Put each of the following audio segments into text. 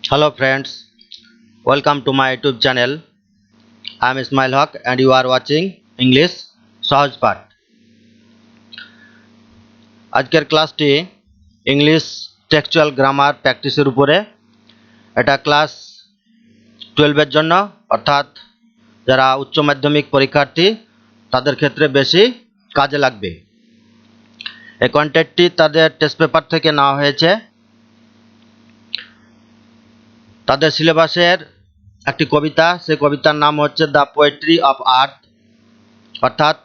Hello friends, welcome to my YouTube channel. I am Ismail Haq and you are watching English সহজ পাঠ। আজকের ক্লাসটি English textual grammar প্র্যাকটিসের উপরে। এটা ক্লাস 12 এর জন্য, অর্থাৎ যারা উচ্চ মাধ্যমিক পরীক্ষার্থী তাদের ক্ষেত্রে বেশি কাজে লাগবে। এই কন্টেন্টটি তাদের টেস্ট পেপার থেকে নেওয়া হয়েছে। তাদের সিলেবাসের একটি কবিতা, সেই কবিতার নাম হচ্ছে দ্য পোয়েট্রি অফ আর্থ, অর্থাৎ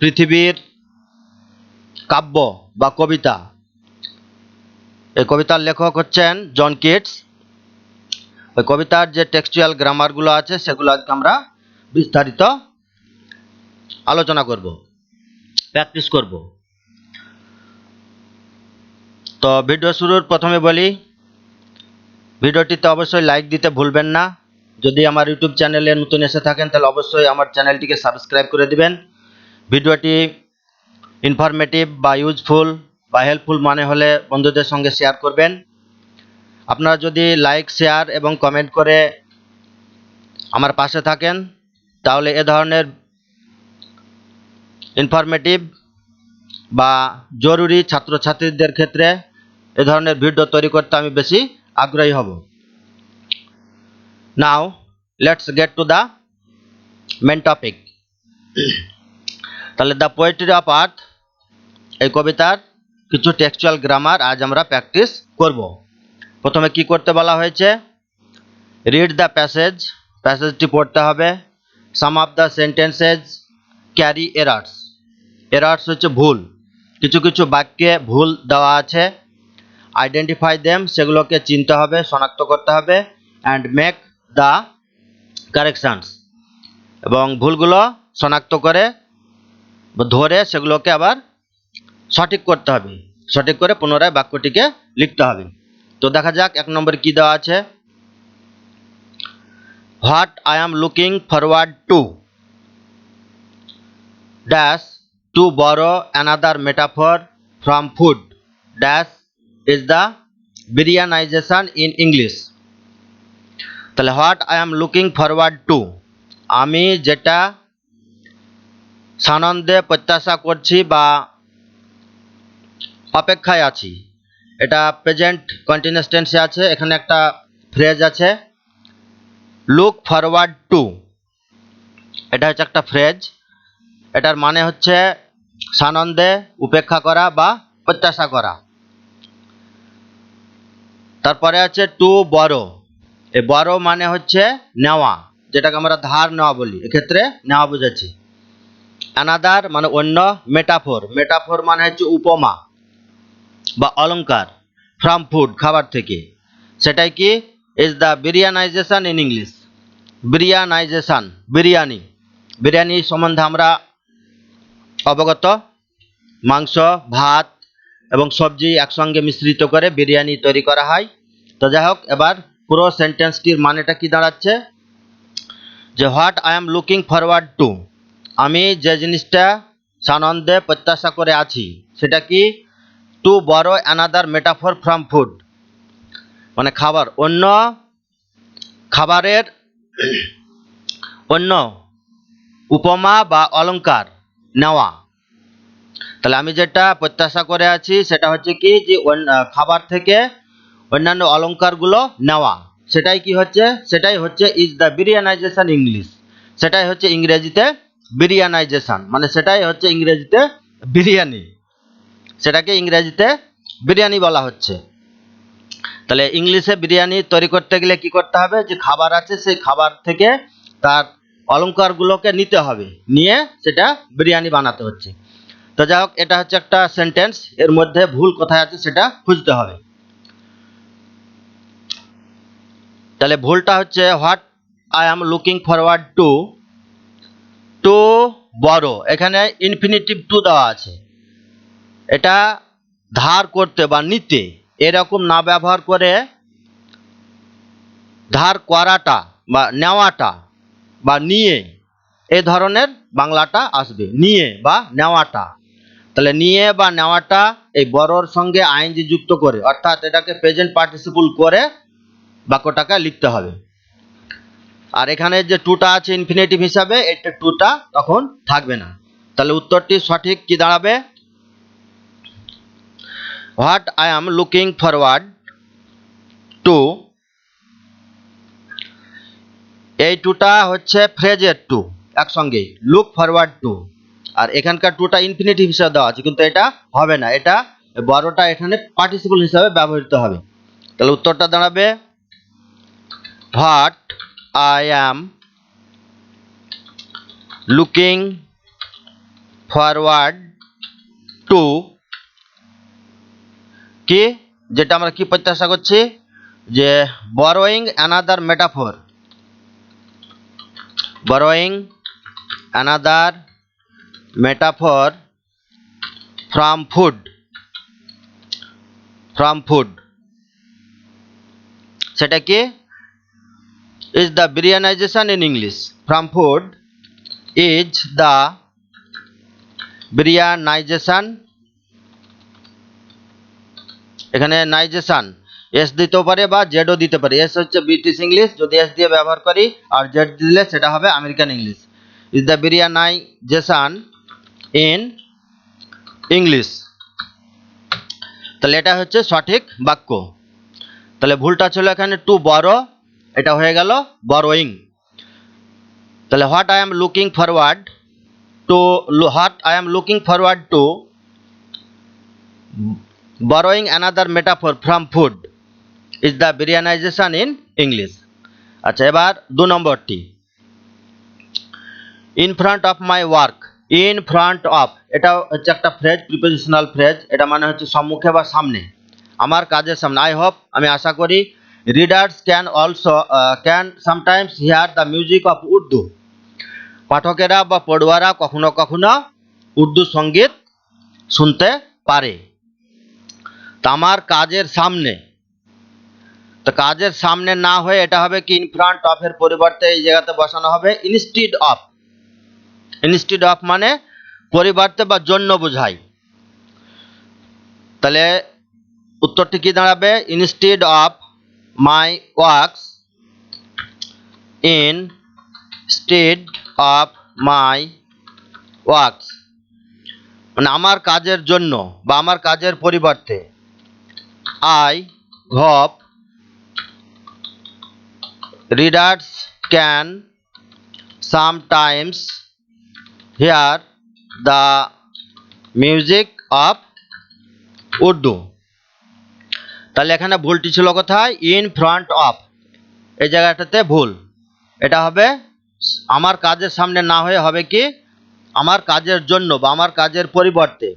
পৃথিবীর কাব্য বা কবিতা। এই কবিতার লেখক হচ্ছেন জন কিটস। ওই কবিতার যে টেক্সচুয়াল গ্রামারগুলো আছে সেগুলো আজকে আমরা বিস্তারিত আলোচনা করব, প্র্যাকটিস করব। তো ভিডিও শুরুর প্রথমে বলি, ভিডিওটিতে অবশ্যই লাইক দিতে ভুলবেন না। যদি আমার ইউটিউব চ্যানেলে নতুন এসে থাকেন তাহলে অবশ্যই আমার চ্যানেলটিকে সাবস্ক্রাইব করে দিবেন। ভিডিওটি ইনফরমেটিভ বা ইউজফুল বা হেল্পফুল মনে হলে বন্ধুদের সঙ্গে শেয়ার করবেন। আপনারা যদি লাইক, শেয়ার এবং কমেন্ট করে আমার পাশে থাকেন তাহলে এ ধরনের ইনফরমেটিভ বা জরুরি ছাত্রছাত্রীদের ক্ষেত্রে এ ধরনের ভিডিও তৈরি করতে আমি বেশি আগ্রহী হব। Now let's get to the main topic. তাহলে দ্য পোয়েট্রি অফ আর্থ এই কবিতার কিছু টেক্সচুয়াল গ্রামার আজ আমরা প্র্যাকটিস করব। প্রথমে কি করতে বলা হয়েছে? রিড দ্য প্যাসেজ, প্যাসেজটি পড়তে হবে। Some of the sentences carry errors, errors হচ্ছে ভুল, কিছু কিছু বাক্যে ভুল দেওয়া আছে। আইডেন্টিফাই দেম, সেগুলোকে চিনতে হবে, শনাক্ত করতে হবে। অ্যান্ড মেক দ্য কারেকশনস, এবং ভুলগুলো শনাক্ত করে ধরে সেগুলোকে আবার সঠিক করতে হবে, সঠিক করে পুনরায় বাক্যটিকে লিখতে হবে। তো দেখা যাক 1 নম্বরে কি দেওয়া আছে। What I am looking forward to dash to borrow another metaphor from food dash is the biryanization in English. তাহলে what I am looking forward to, আমি যেটা সানন্দে প্রত্যাশা করছি বা অপেক্ষায় আছি, এটা প্রেজেন্ট কন্টিনিউয়াস টেন্সে আছে। এখানে একটা ফ্রেজ আছে লুক ফরওয়ার্ড টু, এটা হচ্ছে একটা ফ্রেজ। এটার মানে হচ্ছে সানন্দে উপেক্ষা করা বা প্রত্যাশা করা। তারপরে আছে টু বড়, এই বড় মানে হচ্ছে নেওয়া, যেটাকে আমরা ধার নেওয়া বলি, এক্ষেত্রে নেওয়া বোঝাচ্ছি। অ্যানাদার মানে অন্য, মেটাফোর, মেটাফোর মানে হচ্ছে উপমা বা অলংকার। ফ্রম ফুড খাবার থেকে, সেটাই কি is the biryanization in English. Biryanization biryani, biryani সম্বন্ধে আমরা অবগত। মাংস, ভাত এবং সবজি একসঙ্গে মিশ্রিত করে বিরিয়ানি তৈরি করা হয়। তো যাই হোক, এবার পুরো সেন্টেন্সটির মানেটা কি দাঁড়াচ্ছে যে what I am looking forward to, আমি যে জিনিসটা সানন্দে প্রত্যাশা করে আছি সেটা কি টু বড় অ্যানাদার মেটাফর ফ্রম ফুড, মানে খাবার, অন্য খাবারের অন্য উপমা বা অলংকার নেওয়া। তাহলে আমি যেটা প্রত্যাশা করে আছি সেটা হচ্ছে কি যে খাবার থেকে অন্যান্য অলংকারগুলো নেওয়া, সেটাই কি হচ্ছে, সেটাই হচ্ছে ইজ দ্য বিরিয়ানাইজেশন ইংলিশ, সেটাই হচ্ছে ইংরেজিতে বিরিয়ানাইজেশন, মানে সেটাই হচ্ছে ইংরেজিতে বিরিয়ানি, সেটাকে ইংরেজিতে বিরিয়ানি বলা হচ্ছে। তাহলে ইংলিশে বিরিয়ানি তৈরি করতে গেলে কি করতে হবে, যে খাবার আছে সেই খাবার থেকে তার অলংকারগুলোকে নিতে হবে, নিয়ে সেটা বিরিয়ানি বানাতে হচ্ছে। তো যাই হোক, এটা হচ্ছে একটা সেন্টেন্স, এর মধ্যে ভুল কোথায় আছে সেটা খুঁজতে হবে। তাহলে ভুলটা হচ্ছে what I am looking forward to, to বড়, এখানে ইনফিনিটিভ টু দেওয়া আছে। এটা ধার করতে বা নিতে এরকম না ব্যবহার করে ধার করাটা বা নেওয়াটা বা নিয়ে, এ ধরনের বাংলাটা আসবে, নিয়ে বা নেওয়াটা। তাহলে নিয়ে বা নেওয়াটা এই বড়র সঙ্গে আইএনজি যুক্ত করে, অর্থাৎ এটাকে প্রেজেন্ট পার্টিসিপল করে বাক্যটাকে লিখতে হবে। আর এখানে যে টুটা আছে ইনফিনিটিভ হিসাবে, এটা টুটা তখন থাকবে না। তাহলে উত্তরটি সঠিক কি দাঁড়াবে? What I am looking forward two, এই টুটা হচ্ছে ফ্রেজের টু একসঙ্গে, লুক ফরওয়ার্ড টু। আর এখানকার টুটা ইনফিনিটিভ হিসাবে দেওয়া আছে, কিন্তু এটা হবে না, এটা বড়টা এখানে পার্টিসিপল হিসাবে ব্যবহৃত হবে। তাহলে উত্তরটা দাঁড়াবে what I am looking forward two, কি যেটা আমরা কি প্রত্যাশা করছি, যে borrowing another metaphor, borrowing another metaphor from food, from food, সেটা কি is the Biryanization in English. From food is the Biryanization, এখানে নাইজেশন এস দিতেও পারে বা জেডও দিতে পারে। এস হচ্ছে ব্রিটিশ ইংলিশ, যদি এস দিয়ে ব্যবহার করি, আর জেড দিলে সেটা হবে American English. Is the biryanization in English, তাহলে এটা হচ্ছে সঠিক বাক্য। তাহলে ভুলটা ছিল এখানে টু বড়, এটা হয়ে গেল বরোয়িং। তাহলে what I am looking forward two, what I am looking forward two borrowing another metaphor from food is the Biryanization in English. আচ্ছা, এবার 2 নম্বরটি, in front of my work, in front of, এটা হচ্ছে একটা phrase, prepositional phrase, এটা মানে হচ্ছে সম্মুখে বা সামনে, আমার কাজের সামনে। আই হোপ, আমি আশা করি, readers can also can sometimes hear the music of Urdu, পাঠকেরা বা পড়ুয়ারা কখনো কখনো উর্দু সঙ্গীত শুনতে পারে। আমার কাজের সামনে, তো কাজের সামনে না হয়ে এটা হবে কি ইন ফ্রন্ট অফ এর পরিবর্তে এই জায়গাতে বসানো হবে ইনস্টিড অফ। ইনস্টিড অফ মানে পরিবর্তে বা জন্য বোঝায়। তাহলে উত্তরটি কি দাঁড়াবে? Instead of my works, instead of my works মানে আমার কাজের জন্য বা আমার কাজের পরিবর্তে। I hope readers can sometimes hear the music of Urdu. তাহলে এখানে ভুলটি ছিল কোথায়? ইন ফ্রন্ট অফ, এই জায়গাটাতে ভুল। এটা হবে আমার কাজের সামনে না হয়ে হবে কি আমার কাজের জন্য বা আমার কাজের পরিবর্তে।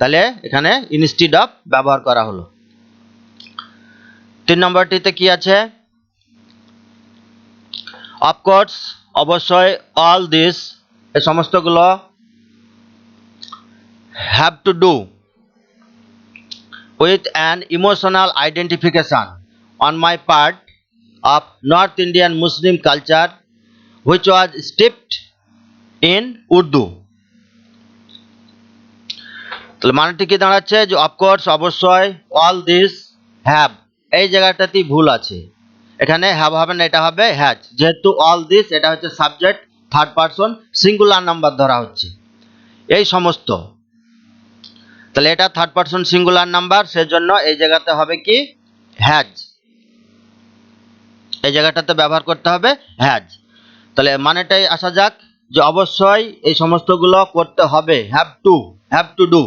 তাহলে এখানে ইনস্টিড অফ ব্যবহার করা হলো। 3 নম্বরটিতে কি আছে? অফকোর্স, অবশ্যই, অল দিস, এই সমস্তগুলো, have to do with an emotional identification on my part of north Indian Muslim culture which was steeped in Urdu. তাহলে মানেটি কি দাঁড়াচ্ছে? যে অফকোর্স, অবশ্যই, অল দিস, হ্যাভ, এই জায়গাটাতেই ভুল আছে, এখানে হ্যাভ হবে না, এটা হবে হ্যাজ। যেহেতু অল দিস এটা হচ্ছে subject, third person singular number ধরা হচ্ছে, এই সমস্ত, তাহলে এটা থার্ড পারসন সিঙ্গুলার নাম্বার, সেজন্য এই জায়গাতে হবে কি হ্যাজ, এই জায়গাটাতে ব্যবহার করতে হবে হ্যাজ। তাহলে মানেটাই আসা যাক, যে অবশ্যই এই সমস্তগুলো করতে হবে, হ্যাভ টু ডু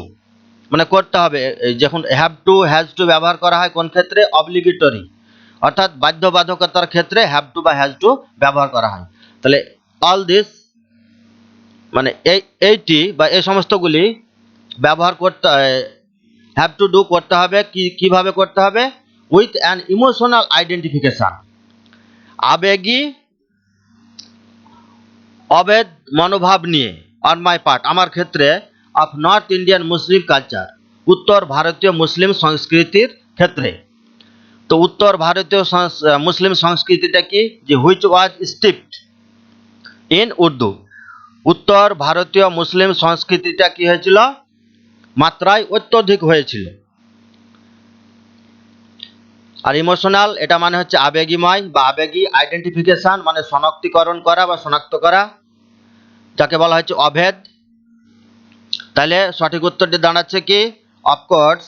মানে করতে হবে। যখন হ্যাভ টু হ্যাজ টু ব্যবহার করা হয় কোন ক্ষেত্রে? অবলিগেটরি, অর্থাৎ বাধ্যবাধকতার ক্ষেত্রে হ্যাভ টু বা হ্যাজ টু ব্যবহার করা হয়। তাহলে অল দিস মানে এইটি বা এই সমস্তগুলি ব্যবহার করতে, হ্যাভ টু ডু করতে হবে কিভাবে করতে হবে? উইথ অ্যান ইমোশনাল আইডেন্টিফিকেশন, আবেগী অবেদ মনোভাব নিয়ে, অন মাই পার্ট আমার ক্ষেত্রে, of north Indian Muslim culture উত্তর ভারতীয় মুসলিম সংস্কৃতির ক্ষেত্রে। তো উত্তর ভারতীয় মুসলিম সংস্কৃতিটা কি? যে which was steeped in Urdu, উত্তর ভারতীয় মুসলিম সংস্কৃতিটা কি হয়েছিল? মাত্রায় অত্যধিক হয়েছিল। আর ইমোশনাল এটা মানে হচ্ছে আবেগীময় বা আবেগী, আইডেন্টিফিকেশন মানে শনাক্তিকরণ করা বা শনাক্ত করা, যাকে বলা হচ্ছে অভেদ। তাহলে সঠিক উত্তরটি দাঁড়াচ্ছে কি of course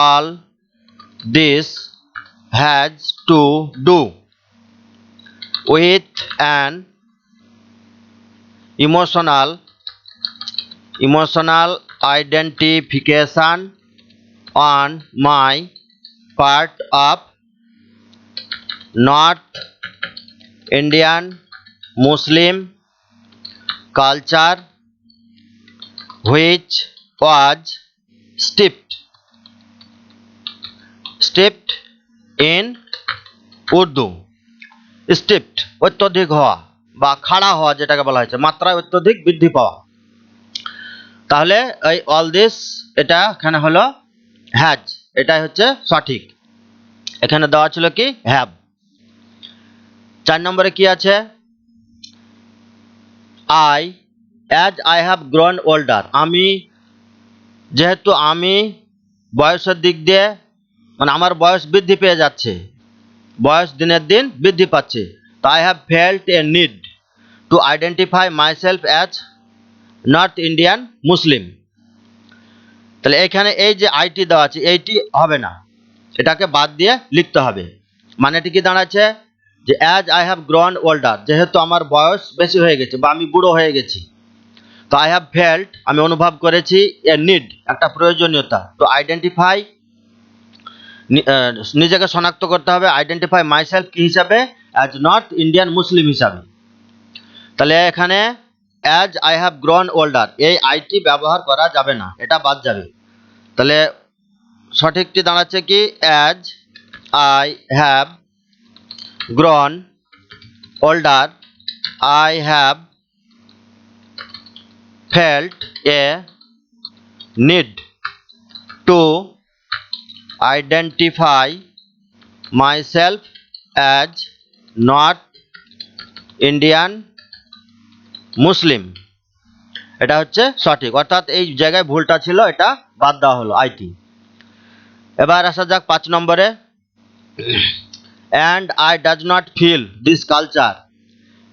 all this has to do with an emotional identification on my part of North Indian Muslim culture which was steeped in Urdu. স্টিপড অত্যধিক হওয়া বা খাড়া হওয়া, যেটাকে বলা হয়েছে মাত্রায় অত্যধিক বৃদ্ধি পাওয়া। তাহলে এই অল দিস এটা এখানে হলো হ্যাজ, এটাই হচ্ছে সঠিক। এখানে দেওয়া ছিল কি হ্যাভ। 4 নম্বরে কি আছে, আই হ্যাভ গ্রোন ওল্ডার। যেহেতু আমি বয়সের দিক দিয়ে মানে আমার বয়স বৃদ্ধি পেয়ে যাচ্ছে, বয়স দিনের দিন বৃদ্ধি পাচ্ছে, তো I have felt a need to identify myself as north Indian মুসলিম। তাহলে এখানে এই যে আইটি দেওয়া আছে এইটি হবে না, এটাকে বাদ দিয়ে লিখতে হবে। মানেটি কি দাঁড়াচ্ছে যে as I have grown older, যেহেতু আমার বয়স বেশি হয়ে গেছে বা আমি বুড়ো হয়ে গেছি, তো আই হ্যাভ ফেল্ট আমি অনুভব করেছি এ নিড একটা প্রয়োজনীয়তা, তো আইডেন্টিফাই নিজেকে শনাক্ত করতে হবে, আইডেন্টিফাই মাইসেলফ কি হিসাবে, অ্যাজ নর্থ ইন্ডিয়ান মুসলিম হিসাবে। তাহলে এখানে as I have grown older এই আইটি ব্যবহার করা যাবে না, এটা বাদ যাবে। তাহলে সঠিকটি দাঁড়াচ্ছে কি as I have grown older I have felt a need to identify myself as north Indian মুসলিম। এটা হচ্ছে সঠিক, অর্থাৎ এই জায়গায় ভুলটা ছিল, এটা বাদ দেওয়া হলো আইটি। এবার আসা যাক 5 নম্বরে, and I does not feel this culture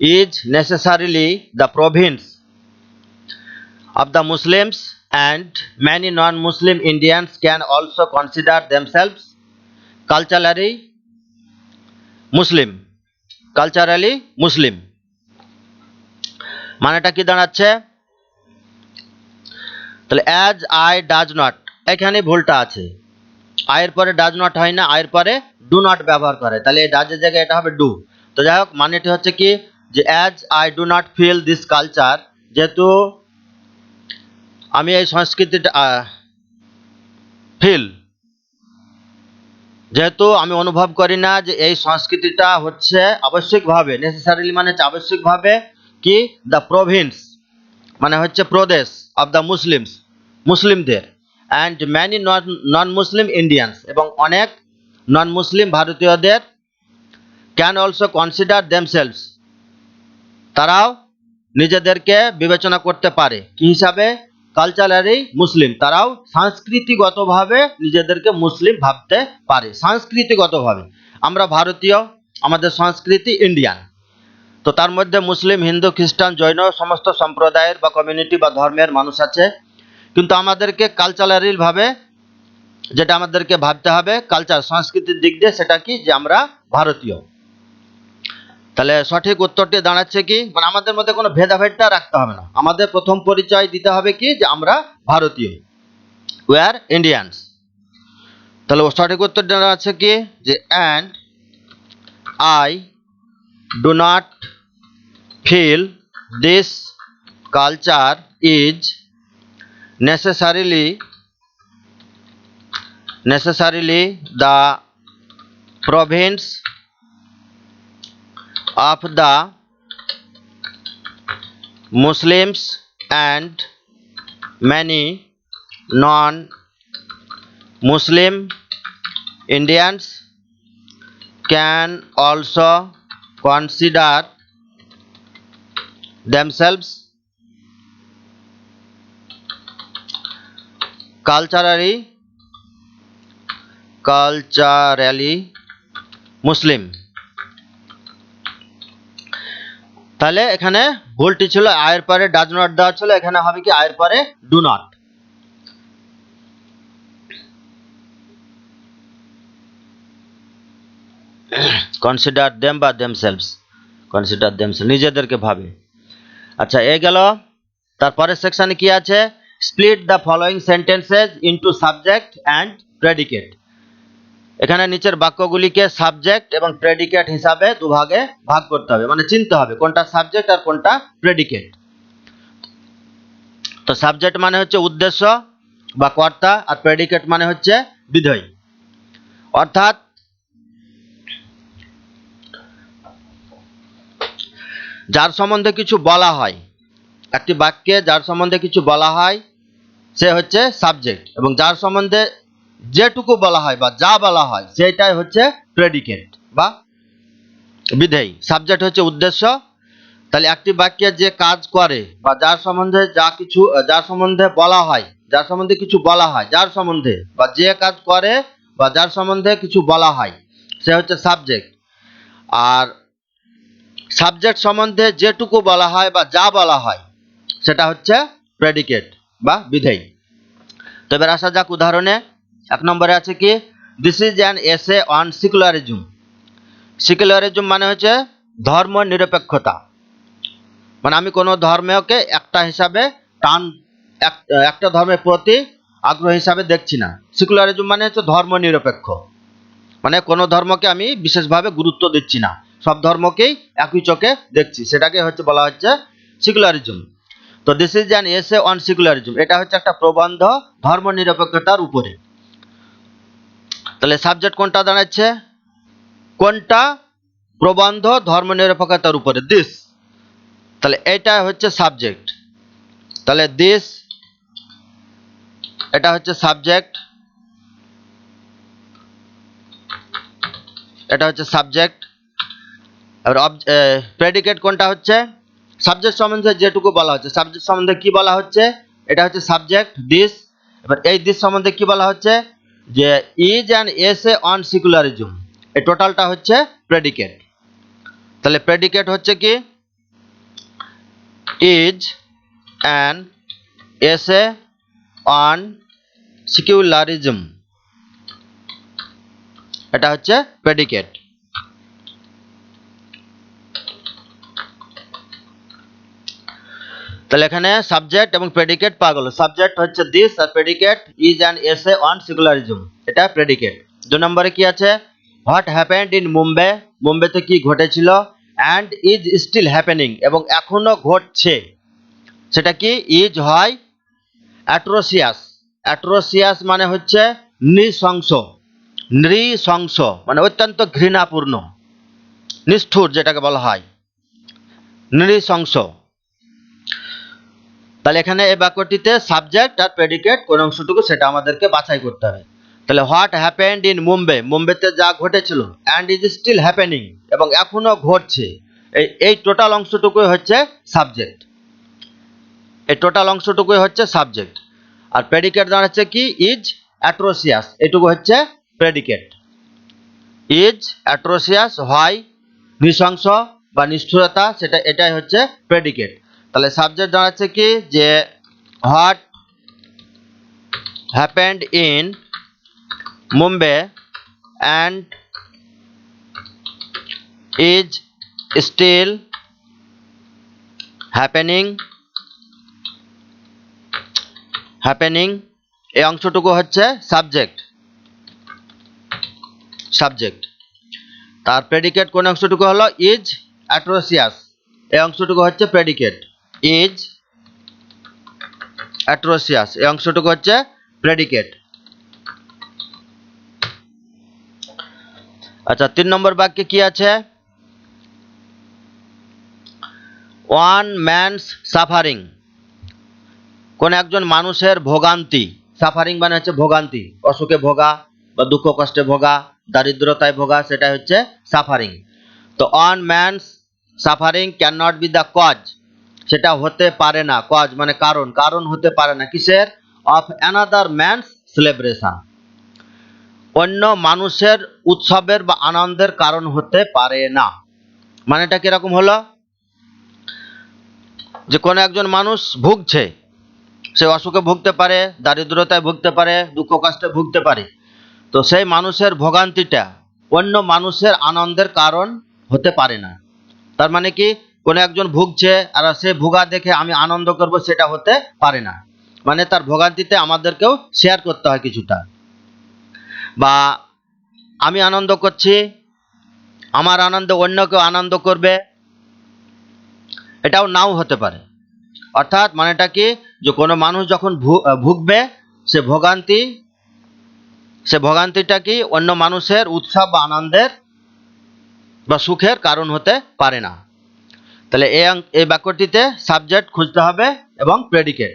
is necessarily the province of the Muslims and many non-Muslim Indians can also consider themselves culturally Muslim। মানেটা কি দাঁড়াচ্ছে, তাহলে অ্যাজ আই ডাজ নট এখানে ভুলটা আছে, আয়ের পরে ডাজ নট হয় না, আয়ের পরে ডু নট ব্যবহার করে, তাহলে এই ডাজের জায়গায় এটা হবে ডু। তো যাই হোক, মানেটি হচ্ছে কি যে as I do not feel this culture, যেহেতু আমি এই সংস্কৃতিটা যেহেতু আমি অনুভব করি না যে এই সংস্কৃতিটা হচ্ছে আবশ্যিকভাবে, নেসেসারিলি মানে হচ্ছে আবশ্যিকভাবে কি দ্য প্রভিন্স মানে হচ্ছে প্রদেশ অফ দ্য মুসলিমদের, and many non Muslim Indians এবং অনেক নন মুসলিম ভারতীয়দের, ক্যান অলসো কনসিডার দেমসেলভস তারাও নিজেদেরকে বিবেচনা করতে পারে কি হিসাবে, কালচারালি মুসলিম, তারাও সাংস্কৃতিগতভাবে নিজেদেরকে মুসলিম ভাবতে পারে। সাংস্কৃতিগতভাবে আমরা ভারতীয়, আমাদের সংস্কৃতি ইন্ডিয়ান, তো তার মধ্যে মুসলিম, হিন্দু, খ্রিস্টান, জৈন সমস্ত সম্প্রদায়ের বা কমিউনিটি বা ধর্মের মানুষ আছে, কিন্তু আমাদেরকে কালচারালি ভাবে যেটা আমাদেরকে ভাবতে হবে কালচার সংস্কৃতির দিক দিয়ে, সেটা কি যে আমরা ভারতীয়। তাহলে সঠিক উত্তরটি দাঁড়াচ্ছে কি, মানে আমাদের মধ্যে কোনো ভেদাভেদটা রাখতে হবে না, আমাদের প্রথম পরিচয় দিতে হবে কি যে আমরা ভারতীয়, উই আর ইন্ডিয়ানস। তাহলে সঠিক উত্তর দাঁড়াচ্ছে কি যে and I do not feel this culture is necessarily the province of the Muslims and many non-Muslim Indians can also consider themselves culturally Muslim. তাহলে এখানে ভুলটি ছিল আয়ের পরে ডাজ নট দেওয়া ছিল, এখানে হবে কি আয়ের পরে ডু নট। কনসিডার দেম বা দেমসেলভস, কনসিডার দেমসেলভস, নিজেদেরকে ভাবে। আচ্ছা, এই গেল। তারপরে সেকশনে কি আছে? Split the following sentences into subject and predicate. এখানে নিচের বাক্যগুলিকে সাবজেক্ট এবং প্রেডিকেট হিসাবে দুভাগে ভাগ করতে হবে, মানে চিনতে হবে কোনটা সাবজেক্ট আর কোনটা প্রেডিকেট। তো সাবজেক্ট মানে হচ্ছে উদ্দেশ্য বা কর্তা, আর প্রেডিকেট মানে হচ্ছে বিধেয়। অর্থাৎ যার সম্বন্ধে কিছু বলা হয়, একটি বাক্যে যার সম্বন্ধে কিছু বলা হয় সে হচ্ছে সাবজেক্ট, এবং যার সম্বন্ধে যেটুকু বলা হয় বা যা বলা হয় সেটাই হচ্ছে প্রেডিকেট বা বিধেয়। সাবজেক্ট হচ্ছে উদ্দেশ্য। তাহলে একটি বাক্যে যে কাজ করে বা যার সম্বন্ধে যার সম্বন্ধে বলা হয়, যার সম্বন্ধে কিছু বলা হয়, যার সম্বন্ধে বা যে কাজ করে বা যার সম্বন্ধে কিছু বলা হয় সে হচ্ছে সাবজেক্ট। আর সাবজেক্ট সম্বন্ধে যেটুকু বলা হয় বা যা বলা হয় সেটা হচ্ছে প্রেডিকেট বা বিধেয়। তো এবার আসা যাক উদাহরণে। 1 নম্বরে আছে কি? This is an essay on secularism. Secularism মানে হচ্ছে ধর্ম নিরপেক্ষতা, মানে আমি কোনো ধর্মকে একটা হিসাবে একটা ধর্মের প্রতি আগ্রহ হিসাবে দেখছি না। সেকুলারিজম মানে হচ্ছে ধর্ম নিরপেক্ষ, মানে কোনো ধর্মকে আমি বিশেষভাবে গুরুত্ব দিচ্ছি না, সব ধর্মকেই একই চোখে দেখছি, সেটাকে হচ্ছে বলা হচ্ছে সেকুলারিজম। তো this is an essay on secularism, এটা হচ্ছে একটা প্রবন্ধ ধর্ম নিরপেক্ষতার উপরে। তাহলে সাবজেক্ট কোনটা দাঁড়াচ্ছে? কোনটা প্রবন্ধ ধর্ম নিরপেক্ষতার উপরে? দিস। তাহলে এটা হচ্ছে সাবজেক্ট। তাহলে দিস, এটা হচ্ছে সাবজেক্ট, এটা হচ্ছে সাবজেক্ট। এবার প্রেডিকেট কোনটা হচ্ছে? সাবজেক্ট সম্বন্ধে যেটুকু বলা হচ্ছে, সাবজেক্ট সম্বন্ধে কি বলা হচ্ছে এটা হচ্ছে সাবজেক্ট দিস। এবার এই দিস সম্বন্ধে কি বলা হচ্ছে? যে is an essay on secularism, এই টোটালটা হচ্ছে প্রেডিকেট। তাহলে প্রেডিকেট হচ্ছে কি? Is an essay on secularism, এটা হচ্ছে প্রেডিকেট। তাহলে এখানে সাবজেক্ট এবং প্রেডিকেট পাওয়া গেল। সাবজেক্ট হচ্ছে দিস আর predicate is an essay on secularism, এটা প্রেডিকেট। 2 নম্বরে কি আছে? হোয়াট হ্যাপেন্ড ইন মুম্বাই, মুম্বাইতে কি ঘটেছিল? অ্যান্ড ইজ স্টিল হ্যাপেনিং, এবং এখনো ঘটছে। সেটা কি? ইজ হয় অ্যাট্রোসিয়াস। অ্যাট্রোসিয়াস মানে হচ্ছে নৃশংস, নৃশংস মানে অত্যন্ত ঘৃণাপূর্ণ, নিষ্ঠুর যেটাকে বলা হয় নৃশংস। তাহলে এখানে এই বাক্যটিতে সাবজেক্ট আর প্রেডিকেট কোন অংশটুকু সেটা আমাদেরকে বাছাই করতে হবে। তাহলে হোয়াট হ্যাপেন্ড ইন মুম্বাই, মুম্বাইতে যা ঘটেছিল, অ্যান্ড ইজ স্টিল হ্যাপেনিং, এবং এখনো ঘটছে, এই টোটাল অংশটুকুই হচ্ছে সাবজেক্ট। এই টোটাল অংশটুকুই হচ্ছে সাবজেক্ট। আর প্রেডিকেট দাঁড়াচ্ছে কি? ইজ অ্যাট্রোসিয়াস, এটুকু হচ্ছে প্রেডিকেট। ইজ অ্যাট্রোসিয়াস হয় নৃশংস বা নিষ্ঠুরতা, এটাই হচ্ছে প্রেডিকেট। তাহলে সাবজেক্ট দাঁড়াচ্ছে কি? যে what happened in Mumbai and is still happening, এই অংশটুকু হচ্ছে সাবজেক্ট, সাবজেক্ট। তার প্রেডিকেট কোন অংশটুকু হলো? ইজ অ্যাট্রোসিয়াস, এই অংশটুকু হচ্ছে প্রেডিকেট। ইজ অ্যাট্রোসিয়াস, এই অংশটুকু হচ্ছে প্রেডিকেট। আচ্ছা, 3 নম্বর বাক্যে কি আছে? ওয়ান ম্যানস সাফারিং, কোন একজন মানুষের ভোগান্তি। সাফারিং মানে হচ্ছে ভোগান্তি, অসুখে ভোগা বা দুঃখ কষ্টে ভোগা, দারিদ্রতায় ভোগা, সেটা হচ্ছে সাফারিং। তো one man's suffering can not be the cause, সেটা হতে পারে না। কজ মানে কারণ, কারণ হতে পারে না কিসের? অফ অ্যানাদার ম্যানস সেলিব্রেশন, অন্য মানুষের উৎসবের বা আনন্দের কারণ হতে পারে না। মানেটা কিরকম হলো, যে কোনো একজন মানুষ ভুগছে, সে অসুখে ভুগতে পারে, দারিদ্রতায় ভুগতে পারে, দুঃখ কষ্টে ভুগতে পারে, তো সেই মানুষের ভোগান্তিটা অন্য মানুষের আনন্দের কারণ হতে পারে না। তার মানে কি, কোনো একজন ভুগছে আর সে ভোগা দেখে আমি আনন্দ করব, সেটা হতে পারে না। মানে তার ভোগান্তিতে আমাদেরকেও শেয়ার করতে হয় কিছুটা। বা আমি আনন্দ করছি, আমার আনন্দে অন্য কেউ আনন্দ করবে, এটাও নাও হতে পারে। অর্থাৎ মানেটা কি, যে কোনো মানুষ যখন ভুগবে, সে ভোগান্তিটা কি অন্য মানুষের উৎসব বা আনন্দের বা সুখের কারণ হতে পারে না। তাহলে এই বাক্যটিতে সাবজেক্ট খুঁজতে হবে এবং প্রেডিকেট।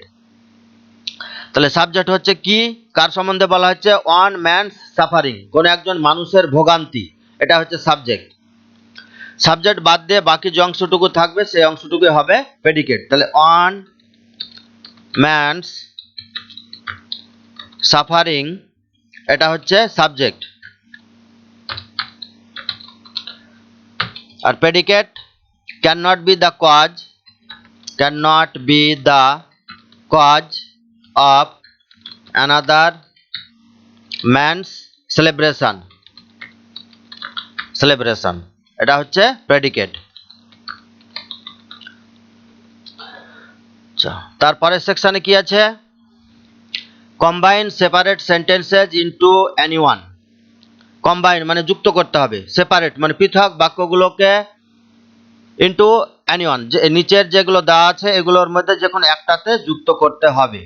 তাহলে সাবজেক্ট হচ্ছে কি, কার সম্বন্ধে বলা হচ্ছে, ওয়ান ম্যানস সাফারিং, কোন একজন মানুষের ভোগান্তি, এটা হচ্ছে সাবজেক্ট। সাবজেক্ট বাদ দিয়ে বাকি যে অংশটুকু থাকবে সেই অংশটুকু হবে প্রেডিকেট। তাহলে ওয়ান ম্যানস সাফারিং, এটা হচ্ছে সাবজেক্ট। আর predicate can not be the cause of another man's celebration, এটা হচ্ছে প্রেডিকেট। তারপরে সেকশনে কি আছে, combine separate sentences into anyone. Combine মানে যুক্ত করতে হবে, সেপারেট মানে পৃথক বাক্যগুলোকে ইনটু এনিওয়ান, যে নিচের যেগুলো দেওয়া আছে এগুলোর মধ্যে যে কোনো একটাতে যুক্ত করতে হবে।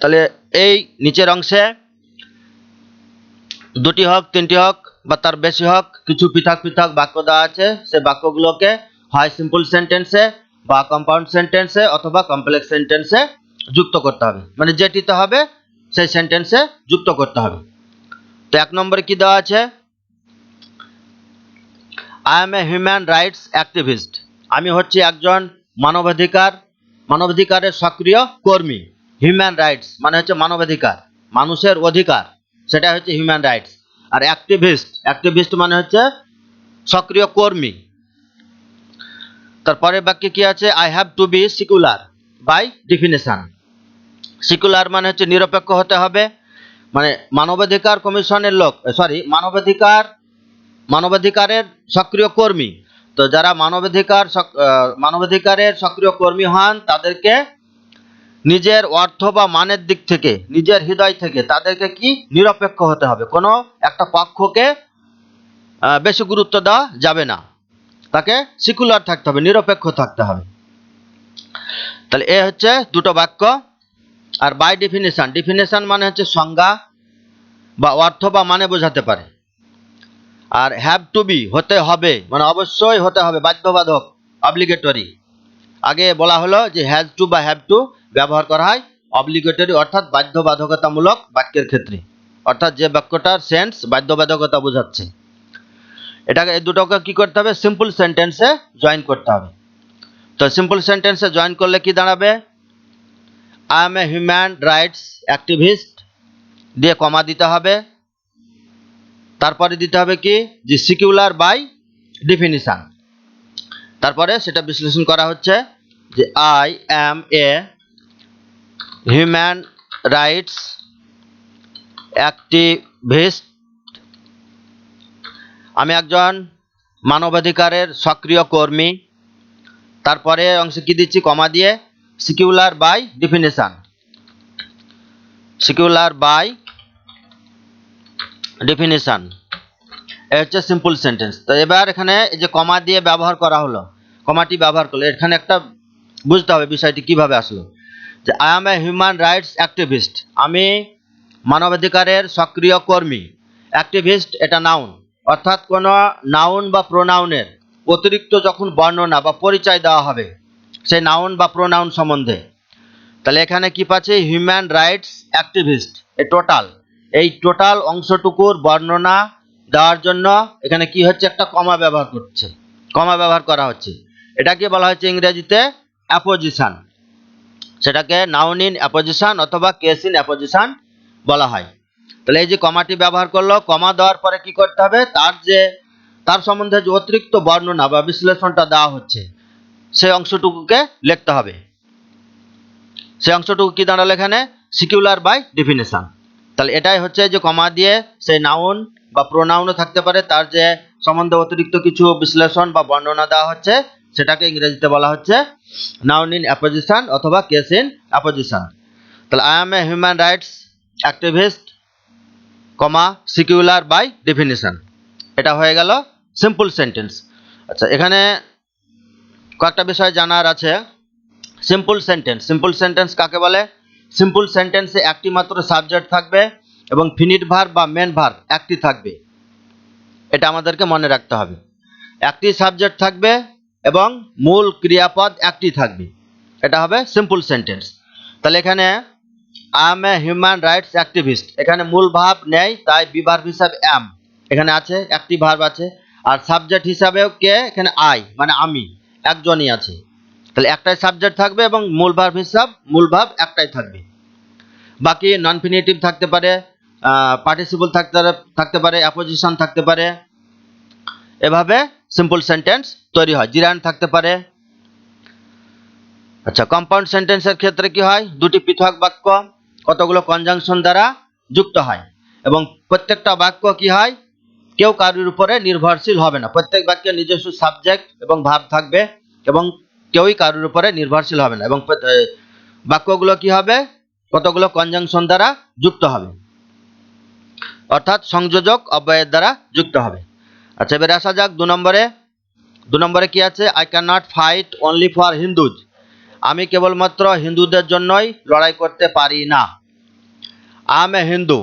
তাহলে এই নিচের অংশে দুটি হোক, তিনটি হোক বা তার বেশি হোক, কিছু পৃথক পৃথক বাক্য দেওয়া আছে, সে বাক্যগুলোকে হয় সিম্পল সেন্টেন্সে বা কম্পাউন্ড সেন্টেন্সে অথবা কমপ্লেক্স সেন্টেন্সে যুক্ত করতে হবে। মানে যেটিতে হবে সেই সেন্টেন্সে যুক্ত করতে হবে। তো এক নম্বরে কি দেওয়া আছে, I am a human rights activist, আমি হচ্ছি একজন মানবাধিকারের সক্রিয় কর্মী। হিউম্যান রাইটস মানে হচ্ছে মানবাধিকার, মানুষের অধিকার, সেটা হচ্ছে হিউম্যান রাইটস। আর অ্যাক্টিভিস্ট মানে হচ্ছে সক্রিয় কর্মী। তারপরে বাক্যে কি আছে, I have to be secular by definition. Secular মানে হচ্ছে নিরপেক্ষ হতে হবে, মানে মানবাধিকার কমিশনের লোক, মানবাধিকারের সক্রিয় কর্মী। তো যারা মানবাধিকারের সক্রিয় কর্মী হন, তাদেরকে নিজের অর্থ বা মানের দিক থেকে, নিজের হৃদয় থেকে তাদেরকে কি নিরপেক্ষ হতে হবে, কোনো একটা পক্ষকে বেশি গুরুত্ব দেওয়া যাবে না, তাকে সিকুলার থাকতে হবে, নিরপেক্ষ থাকতে হবে। তাহলে এ হচ্ছে দুটো বাক্য। আর বাই ডেফিনেশন মানে হচ্ছে সংজ্ঞা বা অর্থ বা মানে বোঝাতে পারে। আর হ্যাভ টু বি হতে হবে, মানে অবশ্যই হতে হবে, বাধ্যবাধক, অব্লিগেটরি। আগে বলা হলো যে হ্যাজ টু বা হ্যাভ টু ব্যবহার করা হয় অব্লিগেটরি অর্থাৎ বাধ্যবাধকতামূলক বাক্যের ক্ষেত্রে, অর্থাৎ যে বাক্যটার সেন্স বাধ্যবাধকতা বোঝাচ্ছে। এটাকে এই দুটোকে কি করতে হবে, সিম্পল সেন্টেন্সে জয়েন করতে হবে। তো সিম্পল সেন্টেন্সে জয়েন করলে কি দাঁড়াবে, I am a human rights activist দিয়ে কমা দিতে হবে। তারপরে দিতে হবে কি, যে সিকিউলার বাই ডেফিনিশন। তারপরে সেটা বিশ্লেষণ করা হচ্ছে যে I am A human rights activist, আমি একজন মানবাধিকারের সক্রিয় কর্মী। তারপরে অংশে কি দিচ্ছি, কমা দিয়ে, সিকিউলার বাই ডেফিনেশন, এ হচ্ছে সিম্পল সেন্টেন্স। তো এবার এখানে এই যে কমা দিয়ে ব্যবহার করা হলো, কমাটি ব্যবহার করলে এখানে একটা বুঝতে হবে বিষয়টি কিভাবে আসলো, যে I am a human rights activist, আমি মানবাধিকারের সক্রিয় কর্মী। অ্যাক্টিভিস্ট এটা নাউন, অর্থাৎ কোনো নাউন বা প্রোনাউনের অতিরিক্ত যখন বর্ণনা বা পরিচয় দেওয়া হবে সেই নাউন বা প্রোনাউন সম্বন্ধে, তাহলে এখানে কি পাচ্ছি, হিউম্যান রাইটস অ্যাক্টিভিস্ট, এই টোটাল অংশটুকুর বর্ণনা দেওয়ার জন্য এখানে কি হচ্ছে, একটা কমা ব্যবহার করা হচ্ছে। এটাকে বলা হচ্ছে ইংরেজিতে অ্যাপোজিশন। সেটাকে নাউন ইন অ্যাপোজিশন অথবা কেস ইন অ্যাপোজিশন বলা হয়। তাহলে এই যে কমাটি ব্যবহার করলো, কমা দেওয়ার পরে কি করতে হবে, তার সম্বন্ধে যে অতিরিক্ত বর্ণনা বা বিশ্লেষণটা দেওয়া হচ্ছে সেই অংশটুকুকে লিখতে হবে। সেই অংশটুকু কি দাঁড়ালো এখানে, সিকিউলার বাই ডেফিনেশন। তাহলে এটাই হচ্ছে যে কমা দিয়ে সেই নাউন বা প্রোনাউনও থাকতে পারে, তার যে সম্বন্ধে অতিরিক্ত কিছু বিশ্লেষণ বা বর্ণনা দেওয়া হচ্ছে সেটাকে ইংরেজিতে বলা হচ্ছে নাউন ইন অ্যাপোজিশন অথবা কেস ইন অ্যাপোজিশন। তাহলে I am a human rights activist, comma secular by definition, এটা হয়ে গেল সিম্পল সেন্টেন্স। আচ্ছা, এখানে কয়েকটা বিষয় জানার আছে। সিম্পল সেন্টেন্স কাকে বলে? সিম্পল সেন্টেন্সে একটি মাত্র সাবজেক্ট থাকবে এবং ফিনিট ভার্ব বা মেন ভার্ব একটি থাকবে, এটা আমাদেরকে মনে রাখতে হবে। একটি সাবজেক্ট থাকবে এবং মূল ক্রিয়াপদ একটি থাকবে, এটা হবে সিম্পল সেন্টেন্স। তাহলে এখানে I am a human rights activist, এখানে মূল ভার্ব নেই, তাই বি ভার্ব হিসাবে অ্যাম এখানে আছে, একটি ভার্ব আছে। আর সাবজেক্ট হিসাবেও কে, এখানে আই মানে আমি, একজনই আছে। তাহলে একটাই সাবজেক্ট থাকবে এবং মূল ভার্ব একটাই থাকবে। বাকি নন ফিনিটিভ থাকতে পারে, পার্টিসিপল থাকতে পারে, অ্যাপোজিশন থাকতে পারে, এভাবে সিম্পল সেন্টেন্স তৈরি হয়। জিরান্ড থাকতে পারে। আচ্ছা, কম্পাউন্ড সেন্টেন্সের ক্ষেত্রে কি হয়, দুটি পৃথক বাক্য কতগুলো কনজাংশন দ্বারা যুক্ত হয় এবং প্রত্যেকটা বাক্য কি হয়, কেউ কারোর উপরে নির্ভরশীল হবে না। প্রত্যেক বাক্যে নিজস্ব সাবজেক্ট এবং ভার্ব থাকবে এবং কেউই কারোর উপরে নির্ভরশীল হবে না, এবং বাক্যগুলো কি হবে, কতগুলো কনজাংশন দ্বারা যুক্ত হবে, অর্থাৎ সংযোজক অব্যয়ের দ্বারা যুক্ত হবে। আচ্ছা, এবারে আসা যাক 2 নম্বরে। 2 নম্বরে কি আছে, I can not fight only for Hindus, আমি কেবলমাত্র হিন্দুদের জন্যই লড়াই করতে পারি না। আই এম এ হিন্দু,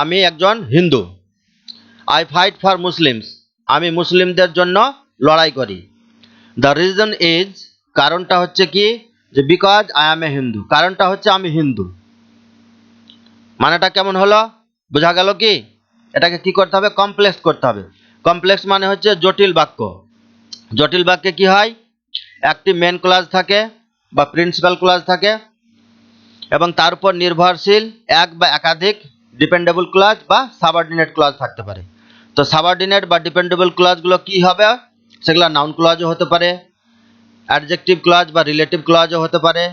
আমি একজন Hindu. I fight for Muslims, আমি মুসলিমদের জন্য লড়াই করি। দ্য রিজন ইজ, কারণটা হচ্ছে কি, যে because I am a Hindu, কারণটা হচ্ছে আমি হিন্দু। মানেটা কেমন হলো, বোঝা গেল কি? এটাকে কি করতে হবে, কমপ্লেক্স করতে হবে। কমপ্লেক্স মানে হচ্ছে জটিল বাক্য। জটিল বাক্যে কি হয়, একটি মেন ক্লজ থাকে বা প্রিন্সিপাল ক্লজ থাকে এবং তার উপর নির্ভরশীল এক বা একাধিক ডিপেন্ডেবল ক্লজ বা সাবঅর্ডিনেট ক্লজ থাকতে পারে। তো সাবঅর্ডিনেট বা ডিপেন্ডেবল ক্লজগুলো কি হবে, সেগুলো নাউন ক্লজও হতে পারে, অ্যাডজেক্টিভ ক্লজ বা রিলেটিভ ক্লজও হতে পারে,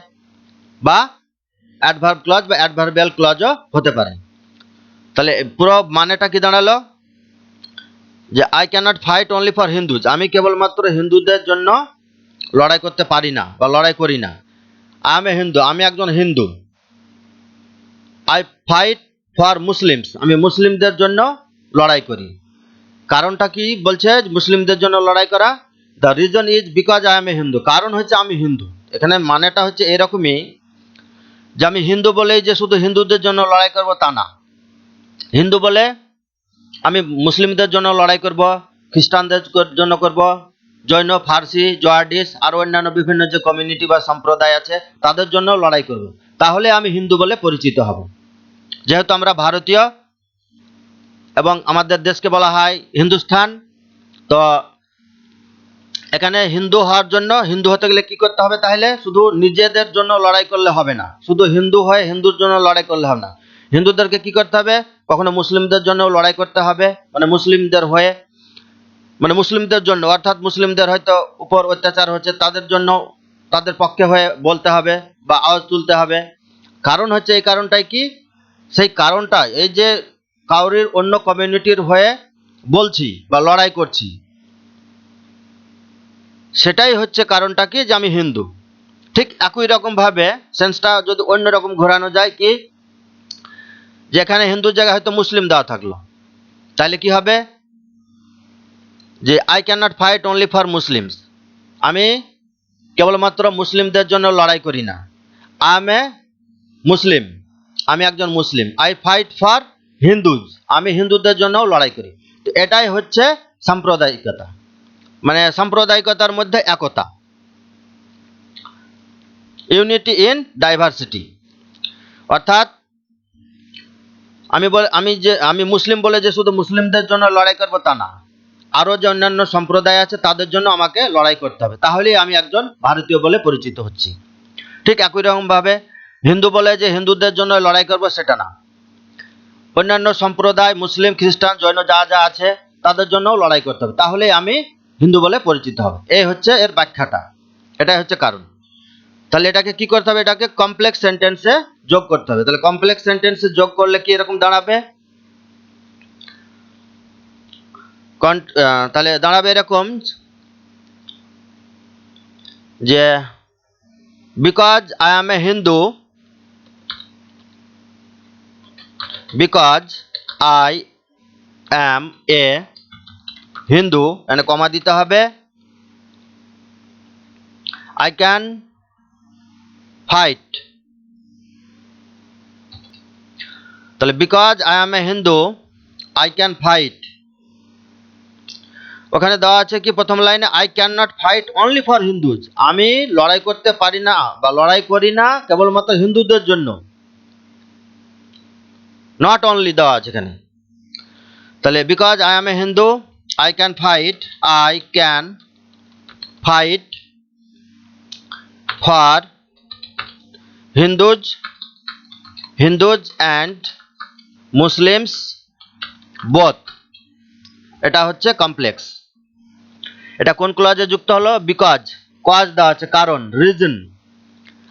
বা অ্যাডভার্ব ক্লজ বা অ্যাডভার্বিয়াল ক্লজও হতে পারে। তাহলে পুরো মানেটা কি দাঁড়ালো, যে I cannot fight only for Hindus, আমি কেবলমাত্র হিন্দুদের জন্য লড়াই করতে পারি না বা লড়াই করি না। আই এম এ হিন্দু, আমি একজন Hindu. I fight for Muslims, আমি মুসলিমদের জন্য লড়াই করি। কারণটা কি বলছে, মুসলিমদের জন্য লড়াই করা, the reason is because I am a Hindu, কারণ হচ্ছে আমি হিন্দু। এখানে মানেটা হচ্ছে এরকমই, যে আমি হিন্দু বলেই যে শুধু হিন্দুদের জন্য লড়াই করব তা না। হিন্দু বলে আমি মুসলিমদের জন্য লড়াই করব, খ্রিস্টানদের জন্য করব, জৈন, ফার্সি, জয়াডিস আর অন্যান্য বিভিন্ন যে কমিউনিটি বা সম্প্রদায় আছে তাদের জন্য লড়াই করব, তাহলে আমি হিন্দু বলে পরিচিত হব। যেহেতু আমরা ভারতীয় এবং আমাদের দেশকে বলা হয় হিন্দুস্থান, তো এখানে হিন্দু হওয়ার জন্য, হিন্দু হতে গেলে কি করতে হবে, তাহলে শুধু নিজেদের জন্য লড়াই করলে হবে না, শুধু হিন্দু হয়ে হিন্দুর জন্য লড়াই করলে হবে না, হিন্দুদেরকে কি করতে হবে, কখনো মুসলিমদের জন্য লড়াই করতে হবে, মানে মুসলিমদের হয়ে, মানে মুসলিমদের জন্য, অর্থাৎ মুসলিমদের হয়তো উপর অত্যাচার হচ্ছে তাদের জন্য, তাদের পক্ষে হয়ে বলতে হবে বা আওয়াজ তুলতে হবে। কারণ হচ্ছে, এই কারণটাই কি, সেই কারণটা এই যে কাউরির অন্য কমিউনিটির হয়ে বলছি বা লড়াই করছি, সেটাই হচ্ছে কারণটা কি, যে আমি হিন্দু। ঠিক একই রকম ভাবে সেন্সটা যদি অন্য রকম ঘোরানো যায় কি, যেখানে হিন্দুর জায়গায় হয়তো মুসলিম দেওয়া থাকলো, তাহলে কি হবে, যে I can not fight only for Muslims, আমি কেবলমাত্র মুসলিমদের জন্য লড়াই করি না। আই এম এ মুসলিম, আমি একজন মুসলিম। আই ফাইট ফর হিন্দুজ, আমি হিন্দুদের জন্যও লড়াই করি। তো এটাই হচ্ছে সাম্প্রদায়িকতা, মানে সাম্প্রদায়িকতার মধ্যে একতা, ইউনিটি ইন ডাইভার্সিটি। অর্থাৎ আমি মুসলিম বলে যে শুধু মুসলিমদের জন্য লড়াই করবো তা না, আরও যে অন্যান্য সম্প্রদায় আছে তাদের জন্য আমাকে লড়াই করতে হবে, তাহলেই আমি একজন ভারতীয় বলে পরিচিত হচ্ছি। ঠিক একই রকম ভাবে হিন্দু বলে যে হিন্দুদের জন্য লড়াই করব সেটা না, অন্যান্য সম্প্রদায় মুসলিম খ্রিস্টান জৈন যা যা আছে তাদের জন্যও লড়াই করতে হবে, তাহলেই আমি হিন্দু বলে পরিচিত হবে। এই হচ্ছে এর ব্যাখ্যাটা, এটাই হচ্ছে কারণ। তাহলে এটাকে কি করতে হবে, এটাকে কমপ্লেক্স সেন্টেন্সে যোগ করতে হবে। তাহলে কমপ্লেক্স সেন্টেন্সে যোগ করলে কি এরকম দাঁড়াবে, তাহলে দাঁড়াবে এরকম যে because I am a Hindu, because I am a Hindu, এখানে কমা দিতে হবে, আই ক্যান ফাইট। তাহলে because I am a Hindu I can fight, ওখানে দেওয়া আছে কি প্রথম লাইনে, I can not fight only for Hindus, আমি লড়াই করতে পারি না বা লড়াই করি না কেবলমাত্র হিন্দুদের জন্য, নট অনলি দেওয়া আছে এখানে। তাহলে because I am a Hindu I can fight, I can fight for Hindus, Hindus and Muslims both. এটা হচ্ছে কমপ্লেক্স। এটা কোন ক্লজে যুক্ত হলো, বিকজ, কজ দেওয়া আছে কারণ, রিজন।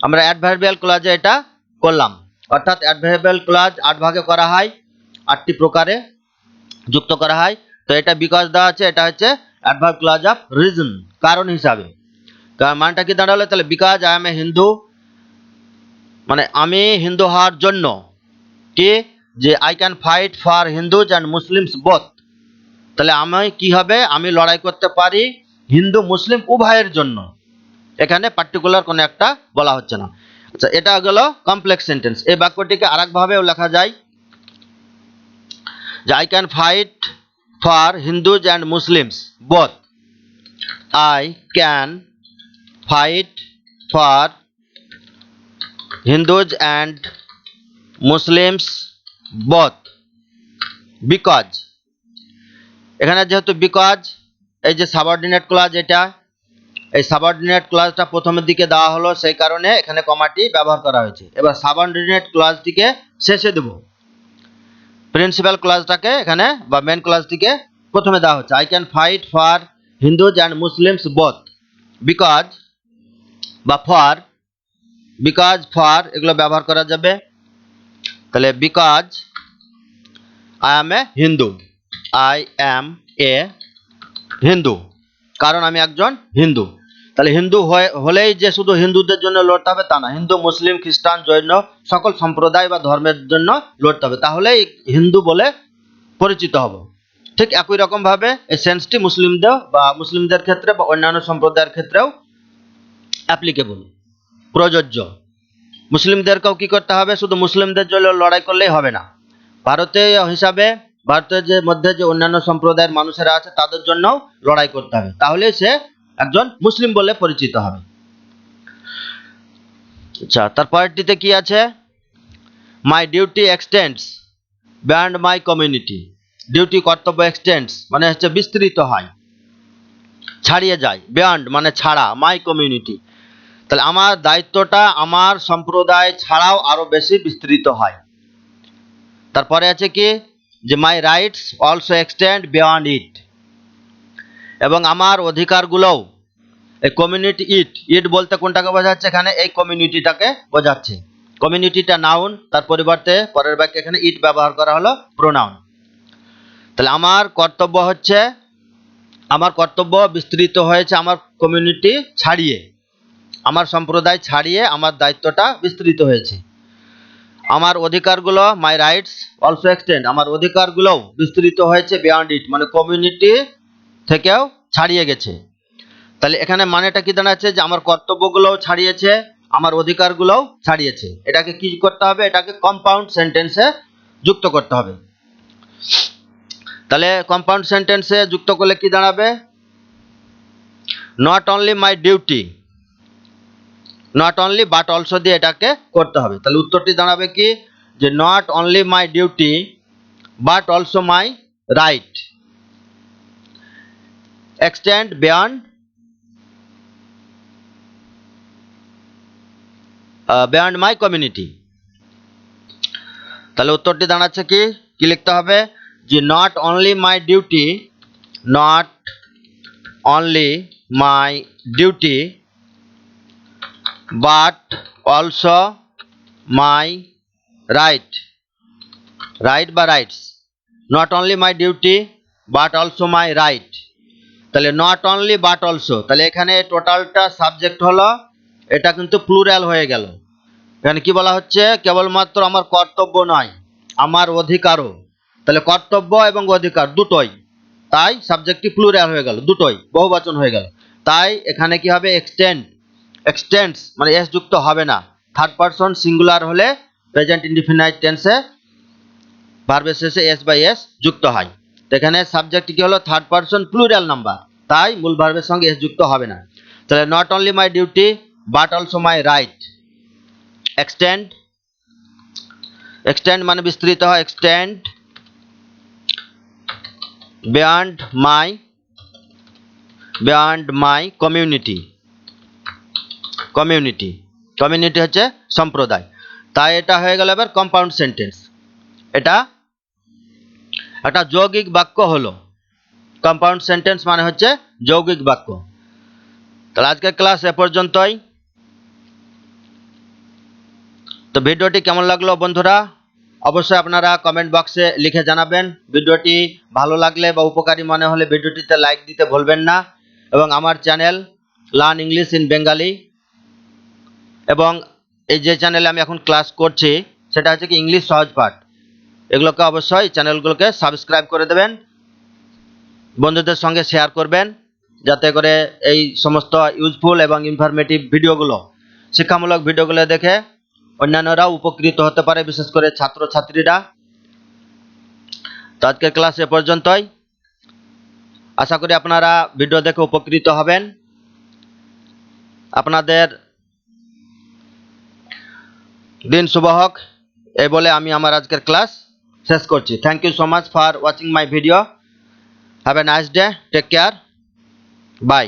আমরা অ্যাডভার্বিয়াল ক্লজে এটা করলাম, অর্থাৎ অ্যাডভার্বিয়াল ক্লজ 8 ভাগে করা হয়, 8টি প্রকারে যুক্ত করা হয়। তো এটা বিকজ দেওয়া আছে, এটা হচ্ছে অ্যাডভার্ব ক্লজ অফ রিজন, কারণ হিসাবে। মানটা কি দাঁড়ালো, তাহলে because I am a Hindu মানে আমি হিন্দু হওয়ার জন্য, কি যে I can fight for Hindus and Muslims both, তাহলে আমি কি হবে, আমি লড়াই করতে পারি হিন্দু মুসলিম উভয়ের জন্য, এখানে পার্টিকুলার কোনো একটা বলা হচ্ছে না। আচ্ছা, এটা গেল কমপ্লেক্স সেন্টেন্স। এই বাক্যটিকে আরেকভাবেও লেখা যায় যে I can fight for Hindus and Muslims both, I can fight for Hindus and Muslims both because, এখানে যেহেতু বিকজ এই যে সাবঅর্ডিনেট ক্লজ, এটা এই সাবঅর্ডিনেট ক্লজটা প্রথমের দিকে দেওয়া হলো, সেই কারণে এখানে কমাটি ব্যবহার করা হয়েছে। এবার সাবঅর্ডিনেট ক্লজটিকে শেষে দেব, প্রিন্সিপাল ক্লজটাকে এখানে বা মেন ক্লজটিকে প্রথমে দেওয়া হচ্ছে। I can fight for Hindus and Muslims both because বা ফর, বিকজ ফর এগুলো ব্যবহার করা যাবে। তাহলে because I am a Hindu, I am a Hindu, কারণ আমি একজন হিন্দু। তাহলে হিন্দু হলেই যে শুধু হিন্দুদের জন্য লড়তে হবে তা না, হিন্দু মুসলিম খ্রিস্টান জৈন সকল সম্প্রদায় বা ধর্মের জন্য লড়তে হবে, তাহলেই হিন্দু বলে পরিচিত হব। ঠিক একই রকম ভাবে এই সেন্সটি মুসলিমদের বা মুসলিমদের ক্ষেত্রে বা অন্যান্য সম্প্রদায়ের ক্ষেত্রেও অ্যাপ্লিকেবল, প্রযোজ্য। মুসলিমদেরকেও কি করতে হবে, শুধু মুসলিমদের জন্য লড়াই করলেই হবে না, ভারতীয় হিসাবে ভারতের যে মধ্যে যে অন্যান্য সম্প্রদায়ের মানুষেরা আছে তাদের জন্যও লড়াই করতে হবে, তাহলে সে একজন মুসলিম বলে পরিচিত হবে। আচ্ছা, তারপরটিতে কি আছে, my duty extends beyond my community. Duty কর্তব্য, এক্সটেন্ডস মানে হচ্ছে বিস্তৃত হয়, ছাড়িয়ে যায়, বিয়ন্ড মানে ছাড়া, মাই কমিউনিটি তাহলে আমার দায়িত্বটা আমার সম্প্রদায় ছাড়াও আরো বেশি বিস্তৃত হয়। তারপরে আছে কি যে my rights also extend beyond it, এবং আমার অধিকারগুলোও এই কমিউনিটি, ইট বলতে কোনটাকে বোঝাচ্ছে, এখানে এই কমিউনিটিটাকে বোঝাচ্ছে। কমিউনিটিটা নাউন, তার পরিবর্তে পরের বাক্যে এখানে ইট ব্যবহার করা হলো প্রোনাউন। তাহলে আমার কর্তব্য হচ্ছে, আমার কর্তব্য বিস্তৃত হয়েছে আমার কমিউনিটি ছাড়িয়ে, আমার সম্প্রদায় ছাড়িয়ে আমার দায়িত্বটা বিস্তৃত হয়েছে। আমার অধিকারগুলো, মাই রাইটস অলসো এক্সটেন্ড, আমার অধিকারগুলোও বিস্তৃত হয়েছে বিয়ন্ড ইট মানে কমিউনিটি থেকেও ছাড়িয়ে গেছে। তাহলে এখানে মানেটা কি দাঁড়াচ্ছে, যে আমার কর্তব্যগুলোও ছাড়িয়েছে, আমার অধিকারগুলোও ছাড়িয়েছে। এটাকে কি করতে হবে, এটাকে কম্পাউন্ড সেন্টেন্সে যুক্ত করতে হবে। তাহলে কম্পাউন্ড সেন্টেন্সে যুক্ত করলে কি দাঁড়াবে, not only my duty, not only but also দিয়ে এটাকে করতে হবে। তাহলে উত্তরটি দাঁড়াবে কি, যে not only my duty but also my right extend beyond beyond my community. তাহলে উত্তরটি দাঁড়াচ্ছে কি কি লিখতে হবে যে not only my duty, not only my duty but also my right, right বা rights, not only my duty but also my right. তাহলে নট অনলি বাট অলসো, তাহলে এখানে টোটালটা সাবজেক্ট হলো, এটা কিন্তু প্লুরাল হয়ে গেল। এখানে কি বলা হচ্ছে কেবলমাত্র আমার কর্তব্য নয়, আমার অধিকারও। তাহলে কর্তব্য এবং অধিকার দুটোই, তাই সাবজেক্টটি প্লুরাল হয়ে গেল, দুটোই বহুবচন হয়ে গেল। তাই এখানে কি হবে এক্সটেন্ড, এক্সটেন্ডস মানে এস যুক্ত হবে না। থার্ড পারসন সিঙ্গুলার হলে প্রেজেন্ট ইনডিফিনাইট টেন্সে ভার্বের শেষে এস বাই এস যুক্ত হয়। তো এখানে সাবজেক্ট কি হলো থার্ড পারসন প্লুরাল নাম্বার, তাই মূল ভার্বের সঙ্গে এস যুক্ত হবে না। তাহলে not only my duty but also my right. Extend, extend মানে বিস্তৃত হয়, extend beyond my community, community, community হচ্ছে সম্প্রদায়। তাই এটা হয়ে গেল এবার কম্পাউন্ড সেন্টেন্স। এটা একটা যৌগিক বাক্য হলো, কম্পাউন্ড সেন্টেন্স মানে হচ্ছে যৌগিক বাক্য। তাহলে আজকের ক্লাস এ পর্যন্তই। তো ভিডিওটি কেমন লাগলো বন্ধুরা অবশ্যই আপনারা কমেন্ট বক্সে লিখে জানাবেন। ভিডিওটি ভালো লাগলে বা উপকারী মনে হলে ভিডিওটিতে লাইক দিতে ভুলবেন না, এবং আমার channel learn English in Bengali, এবং এই যে চ্যানেলে আমি এখন ক্লাস করছি সেটা হচ্ছে কি ইংলিশ সহজ পাঠ, এগুলোকে অবশ্যই চ্যানেলগুলোকে সাবস্ক্রাইব করে দেবেন, বন্ধুদের সঙ্গে শেয়ার করবেন, যাতে করে এই সমস্ত ইউজফুল এবং ইনফরমেটিভ ভিডিওগুলো, শিক্ষামূলক ভিডিওগুলো দেখে অন্যান্যরাও উপকৃত হতে পারে, বিশেষ করে ছাত্রছাত্রীরা। তো আজকের ক্লাস এ পর্যন্তই। আশা করি আপনারা ভিডিও দেখে উপকৃত হবেন। আপনাদের দিন শুভ হোক, এই বলে আমি আমার আজকের ক্লাস শেষ করছি। Thank you so much for watching my video. Have a nice day, take care, by.